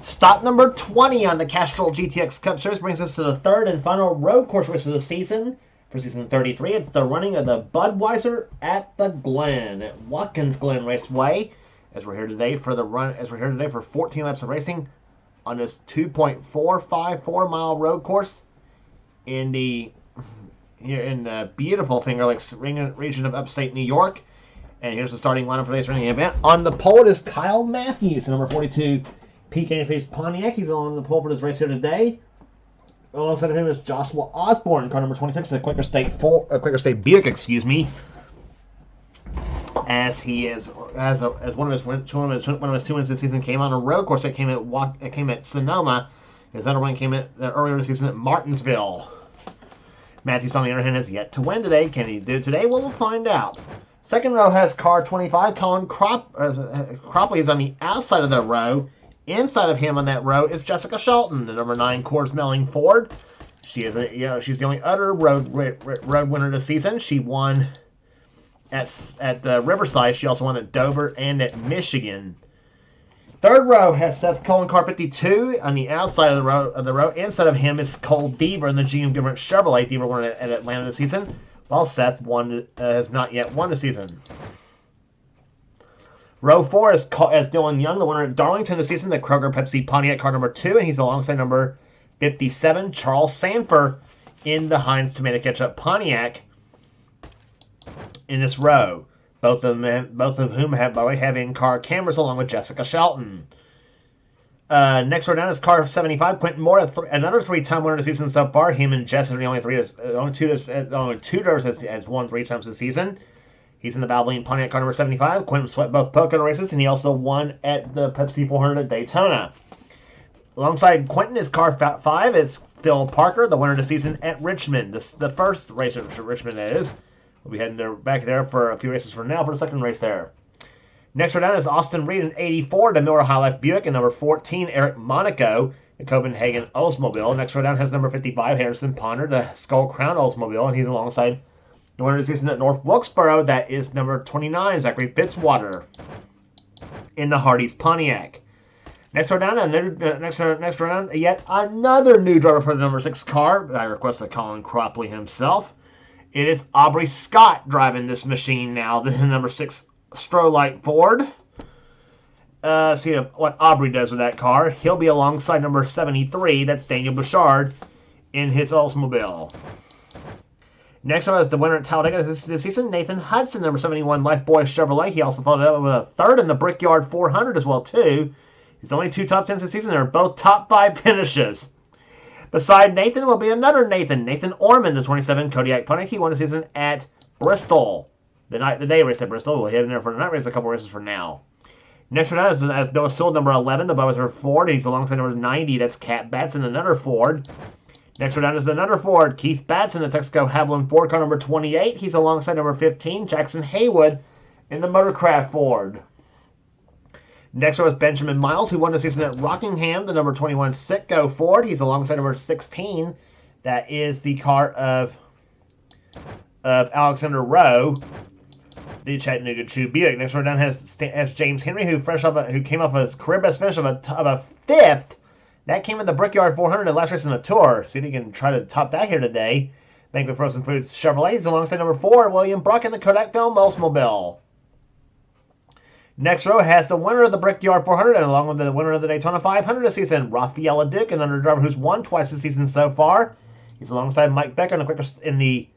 Stop number 20 on the Castrol GTX Cup Series brings us to the third and final road course race of the season. For season 33, it's the running of the Budweiser at the Glen at Watkins Glen Raceway. As we're here today for 14 laps of racing on this 2.454 mile road course in the beautiful Finger Lakes region of upstate New York. And here's the starting lineup for today's running event. On the pole is Kyle Matthews, number 42 PK Face Pontiac. He's on the pole for this race here today. Alongside of him is Joshua Osborne, car number 26, the Quaker State Buick, excuse me. As he is as one of his 2 wins this season came on a road course that came at Sonoma. His other one came at earlier this season at Martinsville. Matthews, on the other hand, has yet to win today. Can he do it today? Well, we'll find out. Second row has car 25. Colin Cropley is on the outside of the row. Inside of him on that row is Jessica Shelton, the number 9 Coors Melling Ford. She's the only other road winner this season. She won at Riverside. She also won at Dover and at Michigan. Third row has Seth Cullen, car 52, on the outside of the row. Inside of him is Cole Deaver in the GM Goodrich Chevrolet. Deaver won at Atlanta this season, while Seth has not yet won the season. Row 4 is Dylan Young, the winner at Darlington this season, the Kroger Pepsi Pontiac car number 2, and he's alongside number 57, Charles Sanford, in the Heinz Tomato Ketchup Pontiac in this row. Both of whom have in-car cameras along with Jessica Shelton. Next row down is car 75, Quentin Moore, another 3-time winner this season so far. Him and Jess are the only two drivers has won 3 times this season. He's in the Valvoline Pontiac car number 75. Quentin swept both Pocono races, and he also won at the Pepsi 400 at Daytona. Alongside Quentin is car 5. It's Phil Parker, the winner this season at Richmond. The first race at Richmond, that is. We'll be heading back there for a few races from now for the second race there. Next row down is Austin Reed in 84, the Miller High Life Buick, and number 14, Eric Monaco, the Copenhagen Oldsmobile. Next row down has number 55, Harrison Ponder, the Skull Crown Oldsmobile, and he's alongside the winner this season at North Wilkesboro. That is number 29, Zachary Fitzwater, in the Hardee's Pontiac. Next row down, yet another new driver for the number 6 car. I request of Colin Cropley himself. It is Aubrey Scott driving this machine now, the number 6 Strolight Ford. See what Aubrey does with that car. He'll be alongside number 73, that's Daniel Bouchard, in his Oldsmobile. Next up is the winner at Talladega this season, Nathan Hudson, number 71 Lifebuoy Chevrolet. He also followed it up with a third in the Brickyard 400 as well, too. He's only 2 top 10s this season. They're both top 5 finishes. Beside Nathan will be another Nathan Orman, the 27 Kodiak Pontiac. He won the season at Bristol. The day race at Bristol. We'll hit in there for the night race, a couple races for now. Next one is Noah Sewell, number 11, the Budweiser Ford. He's alongside number 90, that's Cat Batson, another Ford. Next one down is another Ford, Keith Batson, the Texaco Haviland Ford car number 28. He's alongside number 15, Jackson Haywood, in the Motorcraft Ford. Next row is Benjamin Miles, who won the season at Rockingham, the number 21 Sitco Ford. He's alongside number 16. That is the car of Alexander Rowe, the Chattanooga Chew Buick. Next row down has James Henry, who came off his career best finish of a 5th. That came in the Brickyard 400 at last race in the Tour. See if he can try to top that here today. Banquet Frozen Foods Chevrolet. He's alongside number 4, William Bruck, in the Kodak Film Oldsmobile. Next row has the winner of the Brickyard 400, and along with the winner of the Daytona 500 this season, Rafaela Duke, another driver who's won twice this season so far. He's alongside Mike Becker in the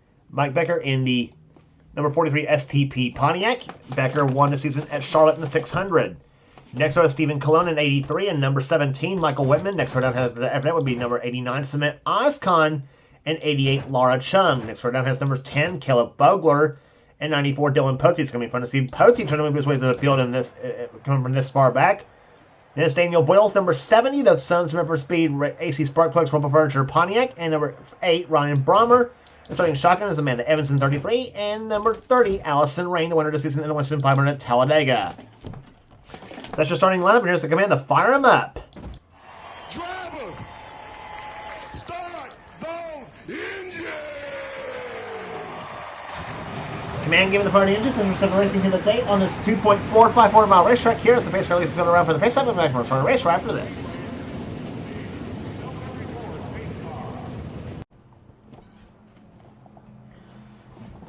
number 43 STP Pontiac. Becker won the season at Charlotte in the 600. Next row is Stephen Colon in 83, and number 17 Michael Whitman. Next row down after that would be number 89 Cement Oscon, and 88 Laura Chung. Next row down has number 10 Caleb Bogler, and 94 Dylan Pote. It's going to be fun to see Pote trying to move his way to the field in this coming from this far back. Then it's Daniel Boyles, number 70, the Sons River Speed AC Spark Plugs Rumble Furniture Pontiac, and number 8 Ryan Brommer. And starting shotgun is Amanda Evanson, 33, and number 30 Allison Rain, the winner this season in the Western 500 at Talladega. So that's your starting lineup, and here's the command to fire them up. Drivers, start those engines! Command given the party engines and we're racing here today on this 2.454 mile racetrack here as the pace car leads field around for the pace up and back for a race right after this.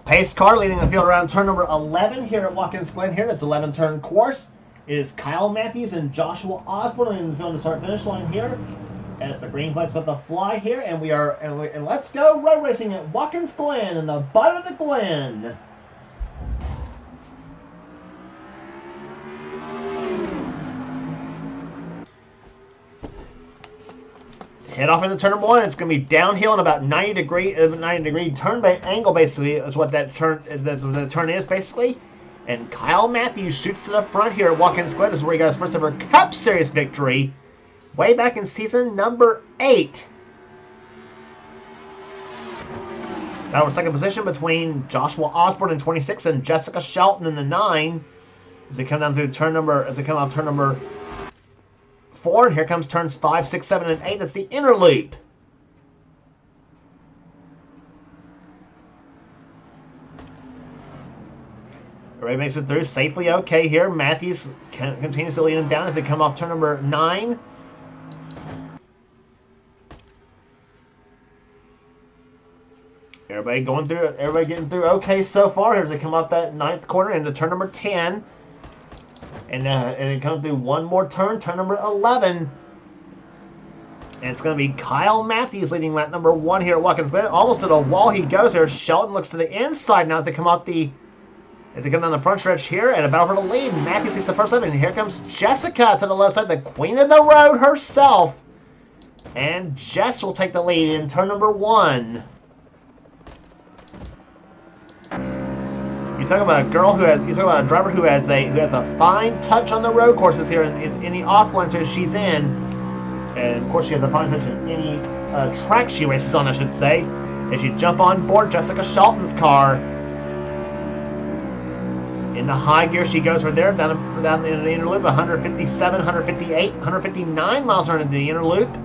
Pace car leading the field around turn number 11 here at Watkins Glen here. It's 11 turn course. It is Kyle Matthews and Joshua Osborne leading the field on the start finish line here. As the green flag's about to fly here, and let's go road racing at Watkins Glen in the butt of the Glen. Head off into turn number 1. It's going to be downhill and about 90 degree turn angle. Basically, is what that turn is basically. And Kyle Matthews shoots to the front here at Watkins Glen. This is where he got his first ever Cup Series victory, way back in season number 8. Now we're second position between Joshua Osborne in 26 and Jessica Shelton in the 9. As they come down to turn number 4, and here comes turns 5, 6, 7, and 8. That's the inner loop. Everybody makes it through safely okay here. Matthews continues to lead him down as they come off turn number 9. Everybody getting through okay so far here as they come off that 9th corner into turn number 10. And it comes through one more turn, turn number 11. And it's going to be Kyle Matthews leading lap number 1 here at Watkins Glen. Almost to the wall he goes here. Shelton looks to the inside now as they come down the front stretch here, and a battle for the lead. Matthews gets the first lap, and here comes Jessica to the left side, the queen of the road herself. And Jess will take the lead in turn number 1. You talk about a driver who has a fine touch on the road courses here in any off-lines here she's in, and of course she has a fine touch in any track she races on, I should say. As you jump on board Jessica Shelton's car, in the high gear she goes from there down in the inner loop, 157, 158, 159 miles an hour into the inner loop.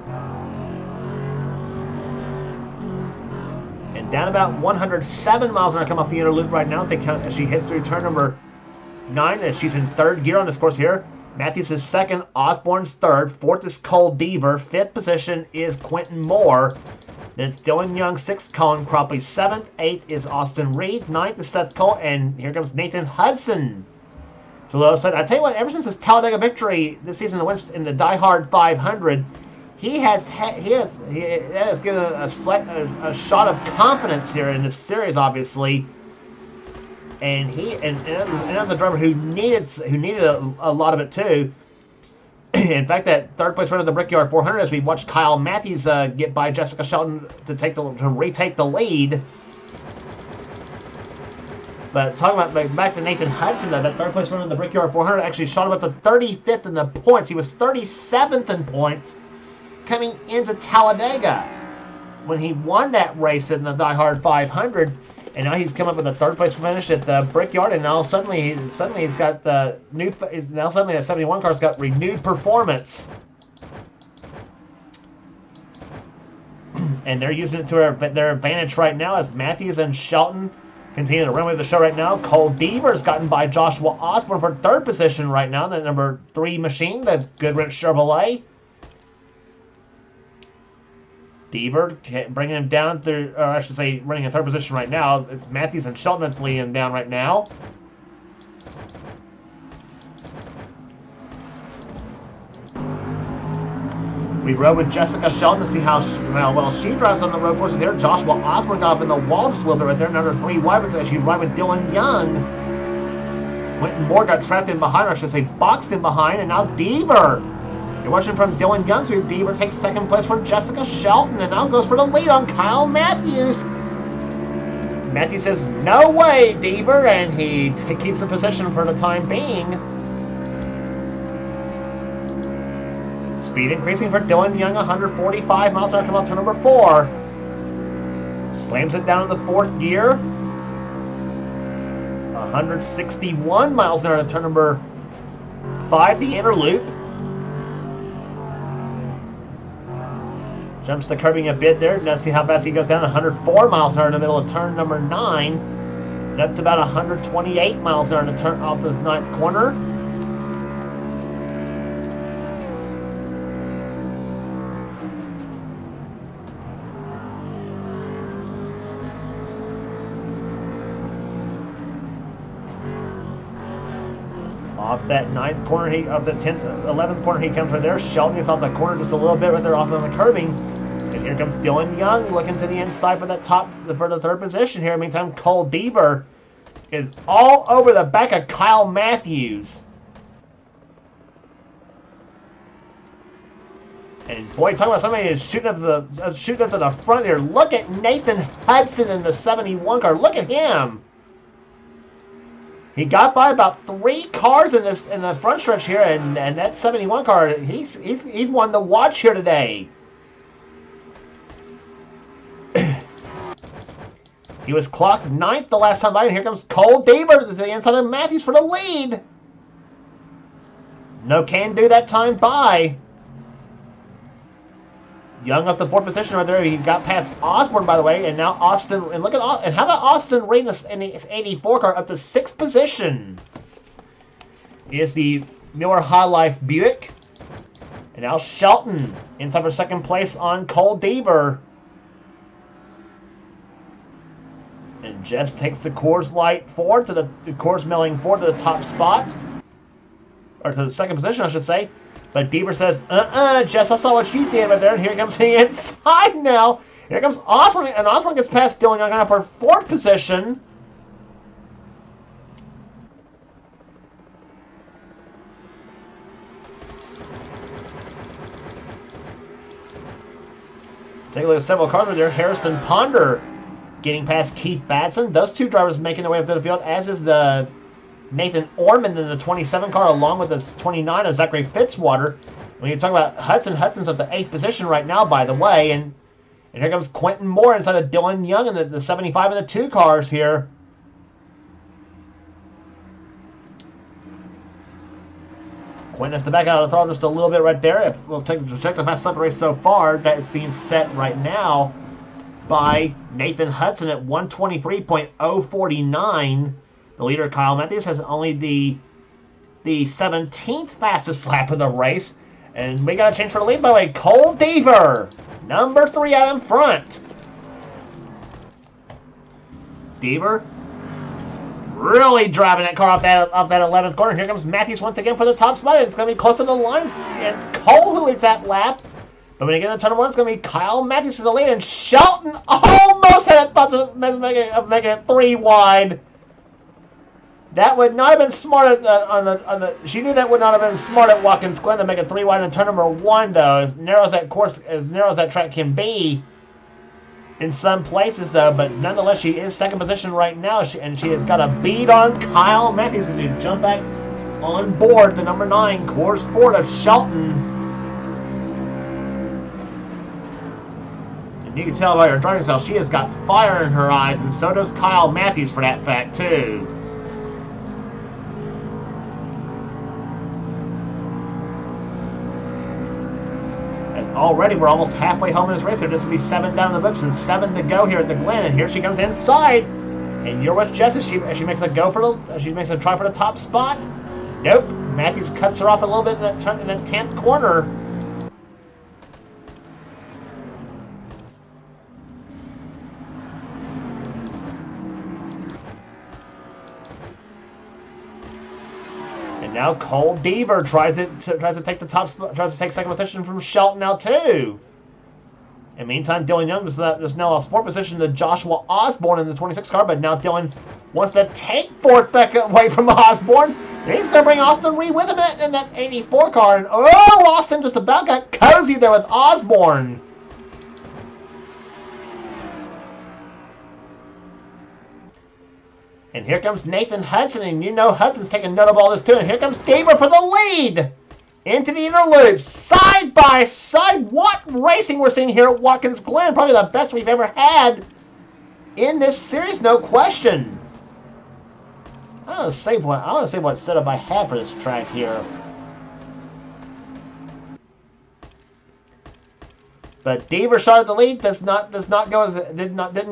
Down about 107 miles an hour come off the inner loop right now as she hits through turn number 9. And she's in 3rd gear on this course here. Matthews is 2nd, Osborne's 3rd, 4th is Cole Deaver, 5th position is Quentin Moore. Then it's Dylan Young, 6th, Colin Cropley, 7th, 8th is Austin Reed, 9th is Seth Cole, and here comes Nathan Hudson to the other side. I tell you what, ever since his Talladega victory this season in the Die Hard 500, he has given a shot of confidence here in this series, obviously, and as a driver who needed a lot of it too. In fact, that 3rd place run of the Brickyard 400, as we watched Kyle Matthews get by Jessica Shelton to retake the lead. But talking about back to Nathan Hudson, though, that 3rd place run of the Brickyard 400 actually shot him up to 35th in the points. He was 37th in points coming into Talladega when he won that race in the Die Hard 500, and now he's come up with a 3rd place finish at the Brickyard, and now suddenly he's got the suddenly the 71 car's got renewed performance, and they're using it to their advantage right now as Matthews and Shelton continue to run with the show right now. Cole Deaver's gotten by Joshua Osborne for 3rd position right now, the number 3 machine, the Goodrich Chevrolet. Deaver bringing him down through, or I should say, running in 3rd position right now. It's Matthews and Shelton that's leading him down right now. We rode with Jessica Shelton to see how well she drives on the road courses here. Joshua Osborne got off in the wall just a little bit right there. Another 3 wide, but she ride with Dylan Young. Quentin Moore got trapped in behind, or I should say, boxed in behind, and now Deaver. You're watching from Dylan Young, so Deaver takes 2nd place for Jessica Shelton, and now goes for the lead on Kyle Matthews. Matthews says, "No way, Deaver," and he keeps the position for the time being. Speed increasing for Dylan Young, 145 miles an hour, come out turn number 4. Slams it down in the 4th gear. 161 miles an hour to turn number 5, the inner loop. Jumps the curbing a bit there. Now see how fast he goes down. 104 miles an hour in the middle of turn number 9. And up to about 128 miles there on the turn off the 9th corner. Off that 9th corner, off the 10th, 11th corner, he comes right there. Shelton gets off the corner just a little bit right there off on the curbing. And here comes Dylan Young looking to the inside for the 3rd position here. Meantime, Cole Deaver is all over the back of Kyle Matthews. And boy, talking about somebody who's shooting up to the front here. Look at Nathan Hudson in the 71 car. Look at him. He got by about 3 cars in the front stretch here, and that 71 car, he's one to watch here today. He was clocked 9th the last time by, and here comes Cole Deaver to the inside of Matthews for the lead. No can do that time by. Young up the 4th position right there. He got past Osborne, by the way, and now Austin. And look at and how about Austin Reed in the 84 car up to 6th position? Is the Miller High Life Buick, and now Shelton inside for 2nd place on Cole Deaver. And Jess takes the Coors Light Ford to the Coors Milling Ford to the top spot, or to the 2nd position, I should say. But Deaver says, Jess, I saw what you did right there. And here comes the inside now. Here comes Osborne. And Osborne gets past Dylan Young up for 4th position. Take a look at several cars right there. Harrison Ponder getting past Keith Batson. Those 2 drivers making their way up to the field, as is the Nathan Ormond in the 27 car, along with the 29 of Zachary Fitzwater. When you talk about Hudson, Hudson's at the 8th position right now, by the way. And here comes Quentin Moore inside of Dylan Young in the 75 of the 2 cars here. Quentin has to back out of the throttle just a little bit right there. If we'll check the fast lap race so far, that is being set right now by Nathan Hudson at 123.049. The leader, Kyle Matthews, has only the 17th fastest lap of the race. And we got a change for the lead, by the way. Cole Deaver, number 3 out in front. Deaver really driving that car off that 11th corner. Here comes Matthews once again for the top spot. It's going to be close to the lines. It's Cole who leads that lap. But when you get into turn 1, it's going to be Kyle Matthews for the lead. And Shelton almost had thoughts of making it 3 wide. That would not have been smart she knew that would not have been smart at Watkins Glen to make it 3 wide in turn number 1, though. As narrow as that track can be in some places, though. But nonetheless, she is 2nd position right now, and she has got a bead on Kyle Matthews as you jump back on board the number 9 Coors Ford of Shelton. And you can tell by her driving style, she has got fire in her eyes, and so does Kyle Matthews for that fact, too. Already, we're almost halfway home in this race. This will be 7 down in the books and 7 to go here at the Glen. And here she comes inside. And you're with Jess as she makes a try for the top spot. Nope. Matthews cuts her off a little bit in that 10th corner. And now Cole Deaver tries to take the top spot, tries to take 2nd position from Shelton now too. And meantime, Dylan Young just now lost 4th position to Joshua Osborne in the 26 car, but now Dylan wants to take 4th back away from Osborne. And he's going to bring Austin Reed with him in that 84 car. And Austin just about got cozy there with Osborne. And here comes Nathan Hudson, and you know Hudson's taking note of all this too. And here comes Deaver for the lead into the inner loop, side by side. What racing we're seeing here at Watkins Glen! Probably the best we've ever had in this series, no question. I want to save what setup I have for this track here. But Deaver shot at the lead. Didn't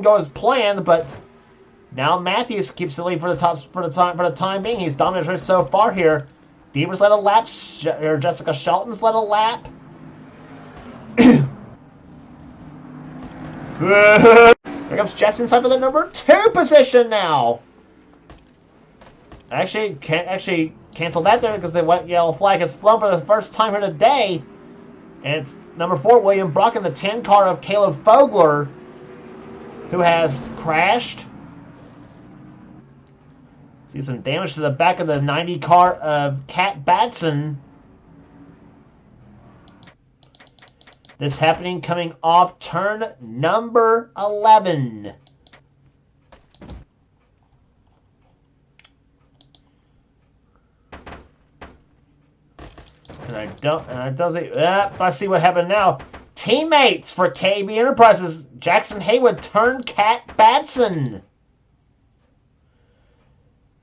go as planned, but Now Matthews keeps the lead for the time being. He's dominated so far here. Devers led a lap. Jessica Shelton's led a lap. Here comes Jess inside for the number 2 position now. Actually, can't cancel that there because the white yellow flag has flown for the first time here today. And it's number 4, William Brock, in the 10 car of Caleb Fogler, who has crashed. See some damage to the back of the 90 car of Kat Batson. This happening coming off turn number 11. I see what happened now. Teammates for KB Enterprises, Jackson Haywood turned Kat Batson.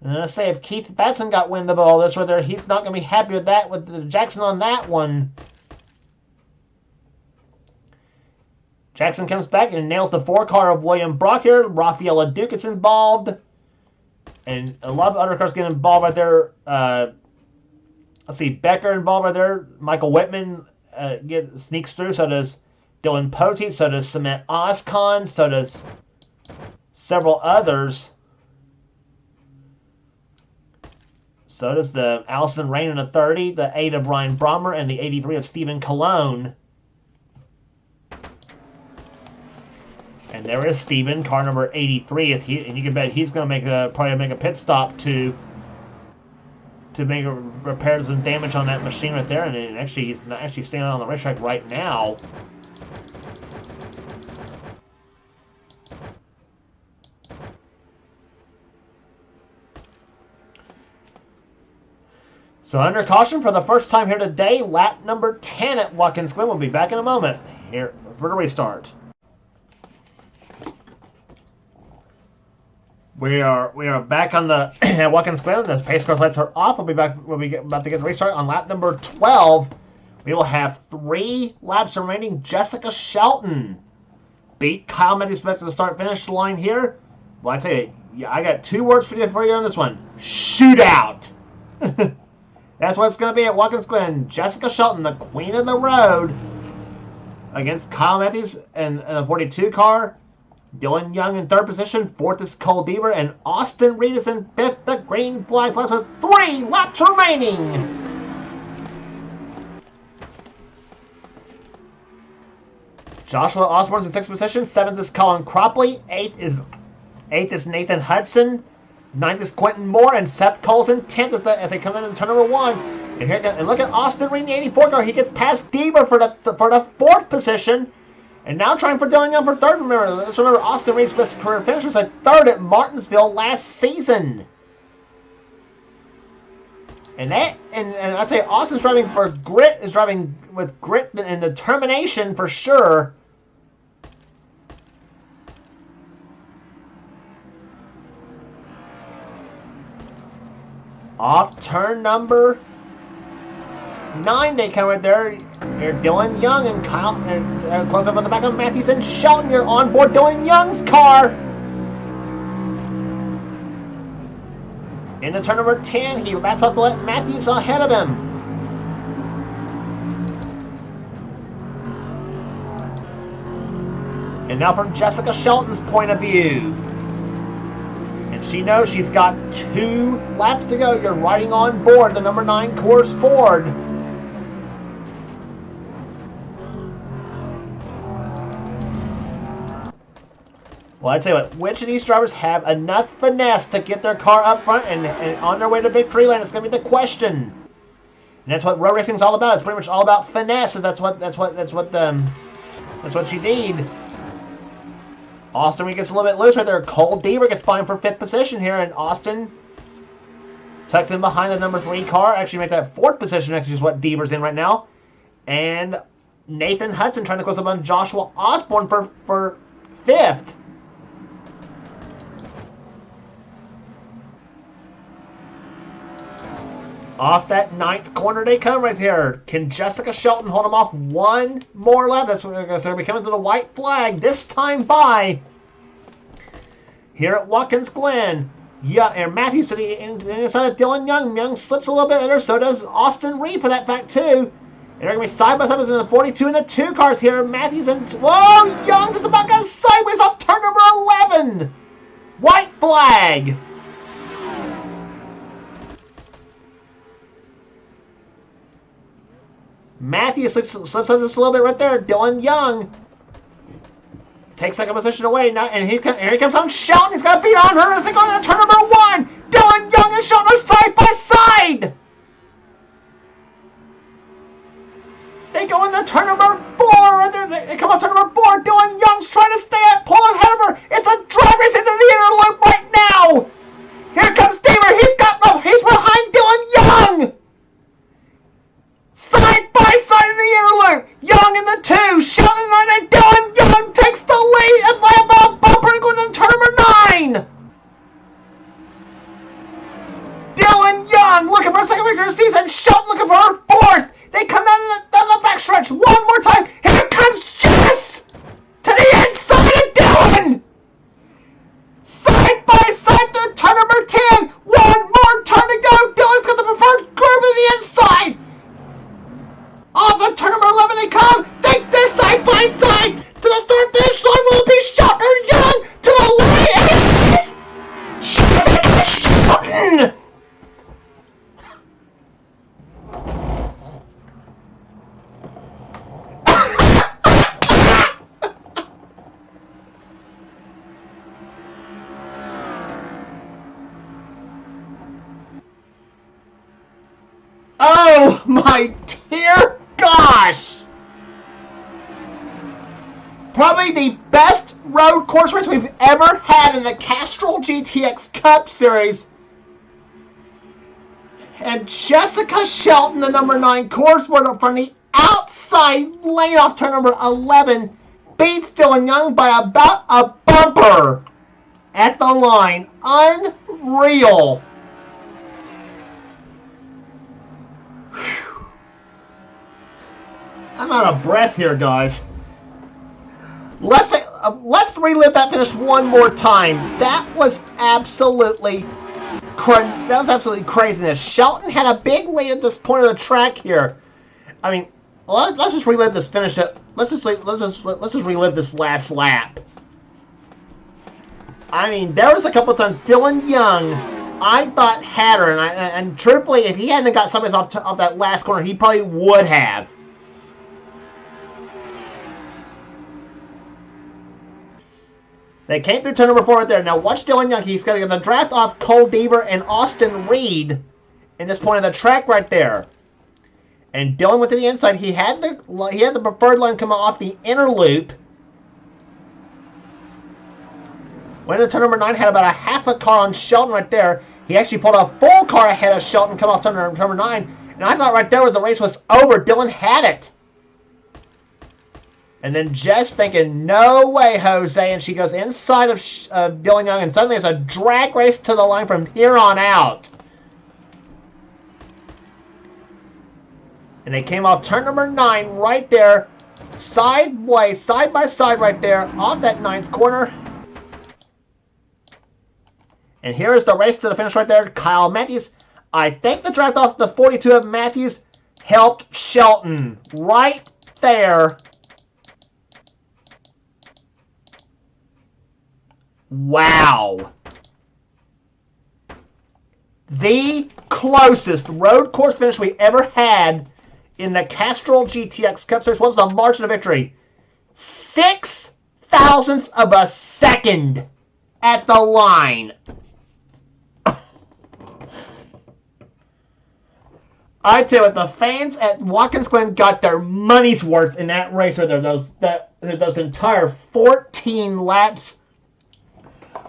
And I say if Keith Batson got wind of all this, whether he's not going to be happy with that, with Jackson on that one. Jackson comes back and nails the 4 car of William Brock here. Rafaela Duke gets involved. And a lot of other cars get involved right there. Let's see, Becker involved right there. Michael Whitman sneaks through. So does Dylan Poteet. So does Cement Oscon. So does several others. So does the Allison Rain in the 30, the 8 of Ryan Brommer, and the 83 of Stephen Cologne. And there is Stephen, car number 83. And you can bet he's going to probably make a pit stop to make repairs and damage on that machine right there. And actually, he's not actually standing on the racetrack right now. So under caution for the first time here today, lap number 10 at Watkins Glen. We'll be back in a moment here for the restart. We are back on the at Watkins Glen. The pace cars lights are off. We'll be back. About to get the restart on lap number 12. We will have 3 laps remaining. Jessica Shelton beat Kyle Matthews back to the start-finish line here. Well, I tell you, I got 2 words for you on this one: shootout. That's what it's going to be at Watkins Glen. Jessica Shelton, the queen of the road, against Kyle Matthews and a 42 car. Dylan Young in 3rd position. 4th is Cole Deaver. And Austin Reed is in 5th. The green flag flies with 3 laps remaining. Joshua Osborne's in 6th position. 7th is Colin Cropley. 8th is Nathan Hudson. 9th is Quentin Moore, and Seth Colson 10th as they come in turn number 1. And look at Austin Reed in the 84 car. He gets past Deaver for the 4th position. And now trying for Dylan Young for 3rd. Remember Austin Reed's best career finish was at 3rd at Martinsville last season. And I'd say Austin's driving for grit, is driving with grit and determination for sure. Off turn number 9, they come right there. Here, Dylan Young and Kyle, close up on the back of Matthews and Shelton. You're on board Dylan Young's car. Into turn number 10, he bats up to let Matthews ahead of him. And now from Jessica Shelton's point of view. And she knows she's got 2 laps to go. You're riding on board the number 9 Coors Ford. Well, I tell you what, which of these drivers have enough finesse to get their car up front and on their way to victory lane? It's going to be the question. And that's what road racing is all about. It's pretty much all about finesse. That's what you need. Austin Reed gets a little bit loose right there. Cole Deaver gets fined for 5th position here, and Austin tucks in behind the number 3 car. Actually, make that 4th position, actually, is what Deaver's in right now. And Nathan Hudson trying to close up on Joshua Osborne for 5th. Off that 9th corner they come right here. Can Jessica Shelton hold him off one more lap? That's what they're going to be coming to the white flag. This time by Here at Watkins Glen. Yeah, and Matthews to the inside of Dylan Young. Young slips a little bit under, so does Austin Reed for that fact, too. And they're going to be side by side in the 42 and the 2 cars here. Matthews and... Whoa! Young just about got sideways off turn number 11. White flag. Matthews slips up just a little bit right there. Dylan Young takes second position away now, and here he comes on Shelton. He's got a beat on her as they go into turn number 1. Dylan Young and Shelton are side by side. They go into turn number 4. Right there. They come on turn number 4. Dylan Young's trying to stay at pull ahead of her. It's a drag race into the inner loop right now. Here comes Damer. He's behind Dylan Young. Side by side in the inner loop. Young in the 2. Shelton and Dylan Young takes the lead and by about bumper going into turn number 9. Dylan Young looking for a second victory of the season. Shelton looking for her 4th. They come down the backstretch one more time. Here comes Jess to the inside of Dylan. Side by side through turn number 10. One more turn to go. Dylan's got the preferred groove in the inside. Off of turn number 11 they come. They're side by side to the start finish line. Will it be Shelton or Young to the line? And it is Shelton. Oh my dear gosh! Probably the best road course race we've ever had in the Castrol GTX Cup Series. And Jessica Shelton, the number 9 course winner from the outside lane off turn number 11, beats Dylan Young by about a bumper at the line. Unreal. I'm out of breath here, guys. Let's relive that finish one more time. That was absolutely craziness. Shelton had a big lead at this point of the track here. I mean, let's just relive this finish. Let's just relive this last lap. I mean, there was a couple of times Dylan Young, I thought had her, and truthfully, if he hadn't got somebody off that last corner, he probably would have. They came through turn number 4 right there. Now watch Dylan Young. He's going to draft off Cole Deaver and Austin Reed in this point of the track right there. And Dylan went to the inside. He had the preferred line come off the inner loop. Went into turn number 9. Had about a half a car on Shelton right there. He actually pulled a full car ahead of Shelton come off turn number 9. And I thought right there was the race was over. Dylan had it. And then Jess thinking, no way, Jose. And she goes inside of Dylan Young. And suddenly it's a drag race to the line from here on out. And they came off turn number 9 right there. Sideways, side by side right there. Off that 9th corner. And here is the race to the finish right there. Kyle Matthews. I think the draft off the 42 of Matthews helped Shelton. Right there. Wow. The closest road course finish we ever had in the Castrol GTX Cup Series. What was the margin of victory? 6 thousandths of a second at the line. I tell you what, the fans at Watkins Glen got their money's worth in that race right there. Those entire 14 laps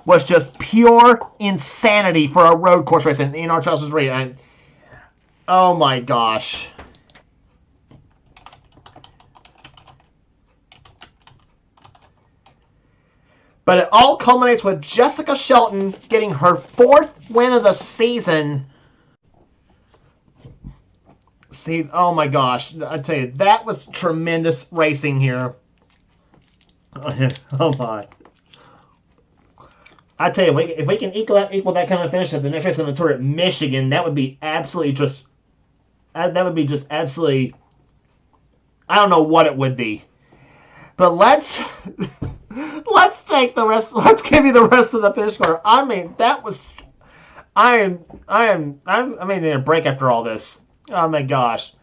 was just pure insanity for a road course race in our Charles Reed. And oh my gosh. But it all culminates with Jessica Shelton getting her 4th win of the season. See, oh my gosh. I tell you, that was tremendous racing here. Oh my. I tell you, if we can equal that kind of finish at the next race on the tour at Michigan, that would be absolutely just. That would be just absolutely. I don't know what it would be, but let's take the rest. Let's give you the rest of the finish score. I mean, that was. I need a break after all this. Oh my gosh.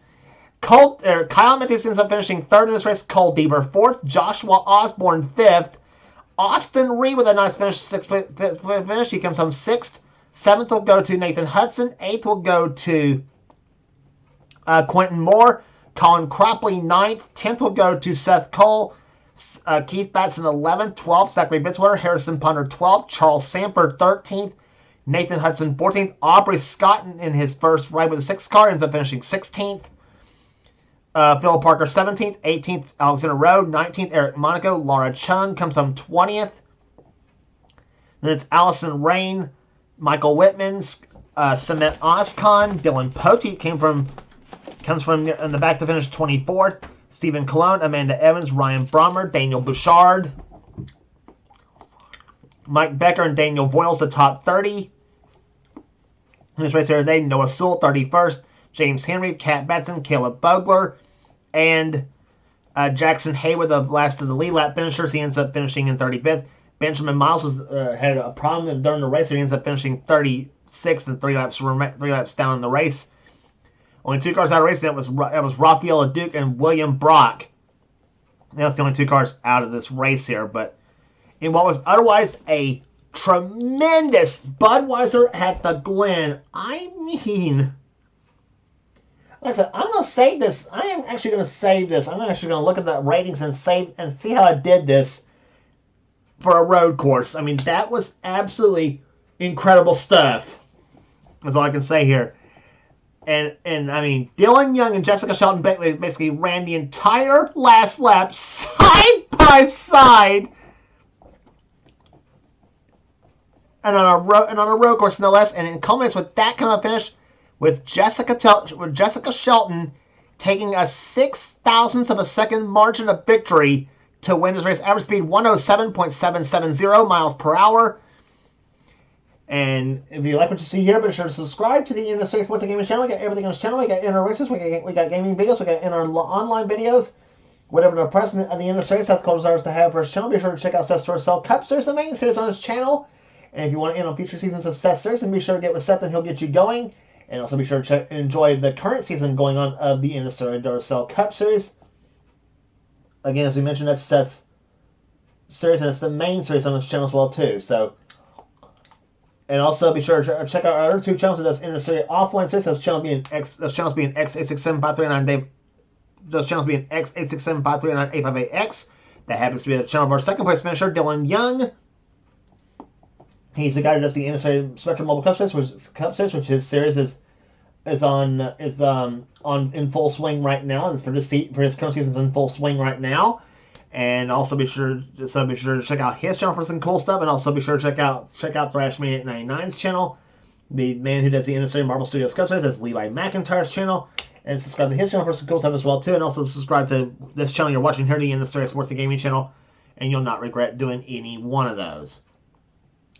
Kyle Matthews ends up finishing third in this race. Cole Deaver fourth. Joshua Osborne fifth. Austin Reed with a nice finish. Sixth finish. He comes home sixth. Seventh will go to Nathan Hudson. Eighth will go to Quentin Moore. Colin Cropley ninth. 10th will go to Seth Cole. Keith Batson 11th. 12th, Zachary Bitzwater. Harrison Punter 12th. Charles Sanford 13th. Nathan Hudson 14th. Aubrey Scott in his first ride with the 6th car ends up finishing 16th. Phil Parker 17th. 18th, Alexander Rowe. 19th, Eric Monaco. Laura Chung comes home 20th. Then it's Allison Rain, Michael Whitmans, Samet Oscon. Dylan Poteet comes from in the back to finish 24th. Stephen Colon, Amanda Evans, Ryan Brommer, Daniel Bouchard, Mike Becker, and Daniel Voiles, the top 30. In this race here today, Noah Sewell, 31st. James Henry, Kat Batson, Caleb Bogler, and Jackson Hayward, the last of the lead lap finishers. He ends up finishing in 35th. Benjamin Miles had a problem during the race, so he ends up finishing 36th and 3 laps down in the race. Only 2 cars out of race. That was Rafael Duke and William Brock. That's the only 2 cars out of this race here. But in what was otherwise a tremendous Budweiser at the Glen, I mean, like I said, I'm going to save this. I am actually going to save this. I'm actually going to look at the ratings and see how I did this for a road course. I mean, that was absolutely incredible stuff. That's all I can say here. And I mean, Dylan Young and Jessica Shelton basically ran the entire last lap side by side, and on a road course no less. And it culminates with that kind of finish, with Jessica Shelton taking a 0.06 of a second margin of victory to win this race. Average speed 107.770 miles per hour. And if you like what you see here, be sure to subscribe to the NNSCRA Sports and Gaming channel. We got everything on this channel. We got inner races, we got gaming videos, we got inner online videos. Whatever the president of the NNSCRA South Dakota desires to have for his channel, be sure to check out Seth's Store Sell Cup Series, the main series on his channel. And if you want to in on future seasons of Seth's Series, then be sure to get with Seth and he'll get you going. And also be sure to enjoy the current season going on of the NNSCRA Door Sell Cup Series. Again, as we mentioned, that's Seth's series, and it's the main series on this channel as well too. So. And also be sure to check out our other 2 channels. That's NNSCRA Offline Series. Those channels being X867539. Those channels being X867539A5AX. That happens to be the channel of our second place finisher, Dylan Young. He's the guy who does the NNSCRA Spectrum Mobile Cup Series, which his series is on in full swing right now. And for his current season is in full swing right now. And also be sure to check out his channel for some cool stuff. And also be sure to check out Thrashman 899's channel. The man who does the NNSCRA Marvel Studios Cup Series, that's Levi McIntyre's channel. And subscribe to his channel for some cool stuff as well too. And also subscribe to this channel you're watching here, the NNSCRA Sports and Gaming channel. And you'll not regret doing any one of those.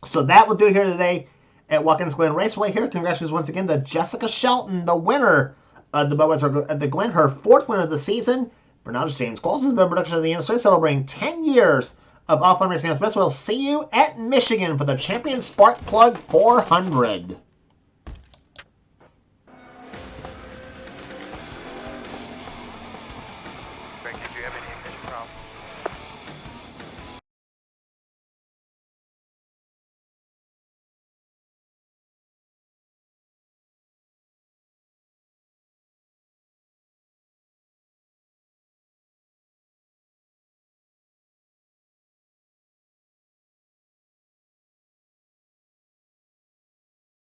So that will do here today at Watkins Glen Raceway here. Congratulations once again to Jessica Shelton, the winner of the Budweiser at the Glen, her 4th win of the season. For now, just James Qualls has been a production of the NNSCRA, celebrating 10 years of offline racing as best. We'll see you at Michigan for the Champion Spark Plug 400.